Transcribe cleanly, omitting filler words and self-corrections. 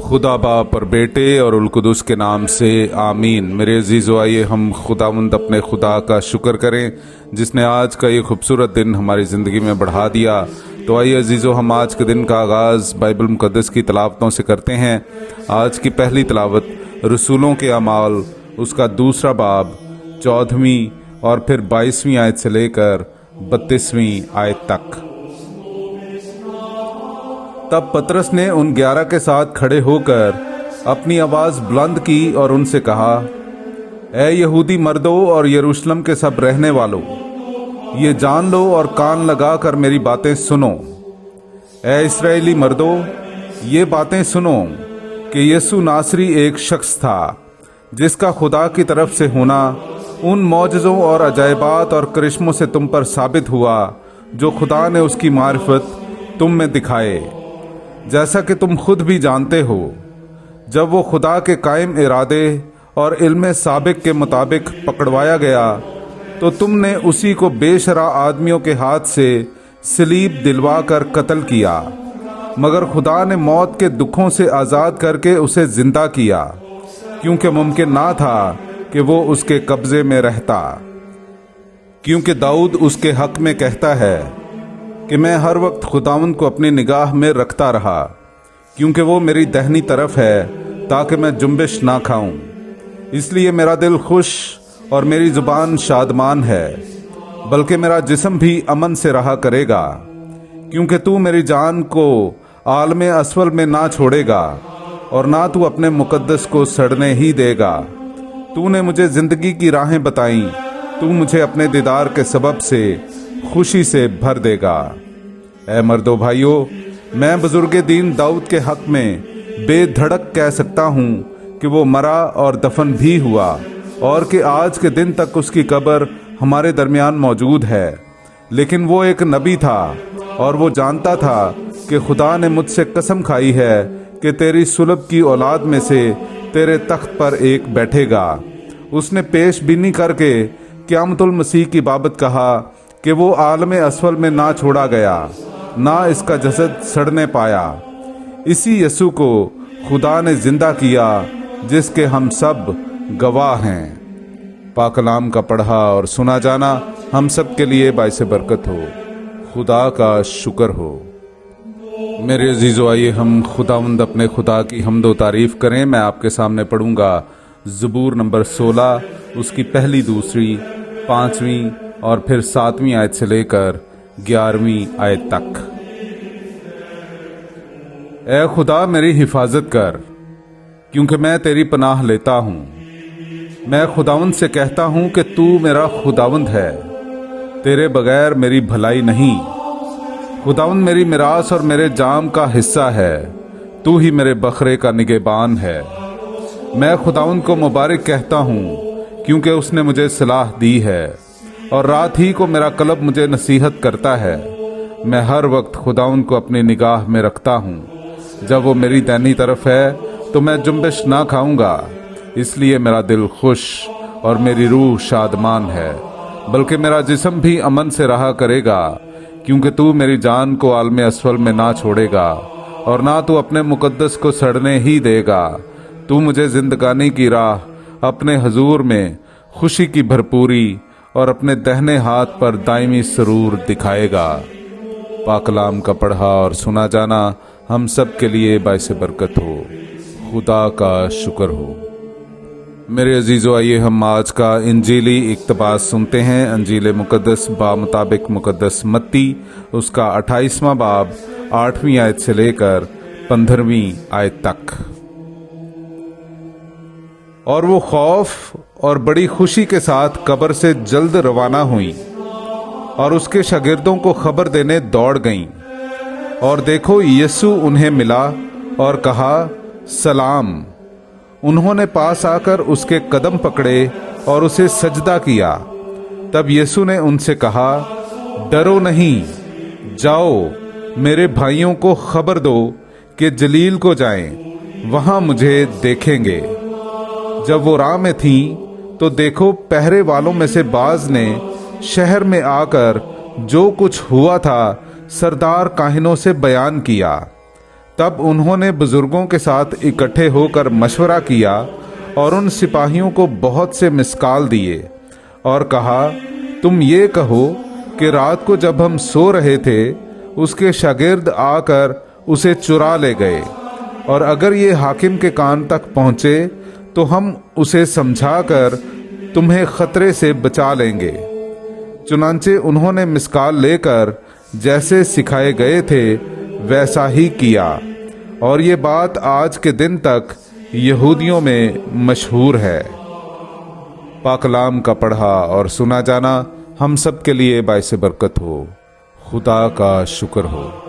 खुदा बाप और बेटे और उल-कुदुस के नाम से आमीन। मेरे अजीज़ो, आइए हम खुदावंद अपने खुदा का शुक्र करें जिसने आज का ये खूबसूरत दिन हमारी ज़िंदगी में बढ़ा दिया। तो आइए अजीज़ो, हम आज के दिन का आगाज़ बाइबल मुक़द्दस की तलावतों से करते हैं। आज की पहली तलावत रसूलों के अमाल उसका दूसरा बाब 14वीं और फिर 22वीं आयत से लेकर 32वीं आयत तक। तब पतरस ने उन 11 के साथ खड़े होकर अपनी आवाज बुलंद की और उनसे कहा, ऐ यहूदी मर्दों और यरूशलेम के सब रहने वालों, ये जान लो और कान लगाकर मेरी बातें सुनो। ऐ इस्राएली मर्दों, ये बातें सुनो कि यीशु नासरी एक शख्स था जिसका खुदा की तरफ से होना उन मौजज़ों और अजायबात और करिश्मों से तुम पर साबित हुआ जो खुदा ने उसकी मारिफत तुम में दिखाए, जैसा कि तुम खुद भी जानते हो। जब वो खुदा के कायम इरादे और इल्म साबिक के मुताबिक पकड़वाया गया तो तुमने उसी को बेशरा आदमियों के हाथ से सलीब दिलवा कर कत्ल किया, मगर खुदा ने मौत के दुखों से आज़ाद करके उसे जिंदा किया, क्योंकि मुमकिन ना था कि वो उसके कब्जे में रहता। क्योंकि दाऊद उसके हक में कहता है कि मैं हर वक्त खुदावंद को अपनी निगाह में रखता रहा, क्योंकि वो मेरी दाहिनी तरफ है ताकि मैं जुम्बिश ना खाऊं। इसलिए मेरा दिल खुश और मेरी जुबान शादमान है, बल्कि मेरा जिस्म भी अमन से रहा करेगा, क्योंकि तू मेरी जान को आलम असफल में ना छोड़ेगा और ना तू अपने मुकद्दस को सड़ने ही देगा। तूने मुझे जिंदगी की राहें बताई, तू मुझे अपने दीदार के सबब से खुशी से भर देगा। ऐ मर्दो भाइयों, मैं बुजुर्ग दीन दाऊद के हक में बेधड़क कह सकता हूँ कि वो मरा और दफन भी हुआ और कि आज के दिन तक उसकी कब्र हमारे दरमियान मौजूद है। लेकिन वो एक नबी था और वो जानता था कि खुदा ने मुझसे कसम खाई है कि तेरी सुलब की औलाद में से तेरे तख्त पर एक बैठेगा। उसने पेश बीनी करके क़यामतुल मसीह की बाबत कहा कि वो आलम असफल में ना छोड़ा गया, ना इसका जसद सड़ने पाया। इसी यसु को खुदा ने जिंदा किया जिसके हम सब गवाह हैं। पाक कलाम का पढ़ा और सुना जाना हम सब के लिए बाइस बरकत हो। खुदा का शुक्र हो। मेरे अजीज़ो, आइए हम खुदावंद अपने खुदा की हम्द व तारीफ करें। मैं आपके सामने पढ़ूंगा ज़बूर नंबर 16 उसकी पहली, दूसरी, 5वीं और फिर 7वीं आयत से लेकर 11वीं आयत तक। ऐ खुदा मेरी हिफाजत कर, क्योंकि मैं तेरी पनाह लेता हूँ। मैं खुदावंद से कहता हूँ कि तू मेरा खुदावंद है, तेरे बगैर मेरी भलाई नहीं। खुदावंद मेरी मिरास और मेरे जाम का हिस्सा है, तू ही मेरे बकरे का निगहबान है। मैं खुदावंद को मुबारक कहता हूँ, क्योंकि उसने मुझे सलाह दी है और रात ही को मेरा कल्ब मुझे नसीहत करता है। मैं हर वक्त खुदावंद को अपनी निगाह में रखता हूँ। जब वो मेरी दाहिनी तरफ है तो मैं जुम्बिश ना खाऊंगा। इसलिए मेरा दिल खुश और मेरी रूह शादमान है, बल्कि मेरा जिस्म भी अमन से रहा करेगा, क्योंकि तू मेरी जान को आलम असफल में ना छोड़ेगा और ना तू अपने मुकद्दस को सड़ने ही देगा। तू मुझे जिंदगानी की राह अपने हजूर में खुशी की भरपूरी और अपने दाहिने हाथ पर दायमी सरूर दिखाएगा। पाक कलाम का पढ़ा और सुना जाना हम सब के लिए बाइस बरकत हो। खुदा का शुक्र हो। मेरे अजीज़ों, आइए हम आज का इंजीली इक्तबास सुनते हैं। अंजील मुकद्दस बा मुताबिक मुकद्दस मत्ती उसका 28वां बाब 8वीं आयत से लेकर 15वीं आयत तक। और वो खौफ और बड़ी खुशी के साथ कब्र से जल्द रवाना हुई और उसके शागिर्दों को खबर देने दौड़ गईं। और देखो, यीशु उन्हें मिला और कहा, सलाम। उन्होंने पास आकर उसके कदम पकड़े और उसे सजदा किया। तब यीशु ने उनसे कहा, डरो नहीं, जाओ, मेरे भाइयों को खबर दो कि जलील को जाएं, वहां मुझे देखेंगे। जब वो राह में थीं, तो देखो, पहरे वालों में से बाज ने शहर में आकर जो कुछ हुआ था सरदार काहिनों से बयान किया। तब उन्होंने बुजुर्गों के साथ इकट्ठे होकर मशवरा किया और उन सिपाहियों को बहुत से मिसकाल दिए और कहा, तुम ये कहो कि रात को जब हम सो रहे थे उसके शागिर्द आकर उसे चुरा ले गए, और अगर ये हाकिम के कान तक पहुंचे तो हम उसे समझाकर तुम्हें खतरे से बचा लेंगे। चुनांचे उन्होंने मिसकाल लेकर जैसे सिखाए गए थे वैसा ही किया, और ये बात आज के दिन तक यहूदियों में मशहूर है। पाकलाम का पढ़ा और सुना जाना हम सब के लिए बाइस बरकत हो। खुदा का शुक्र हो।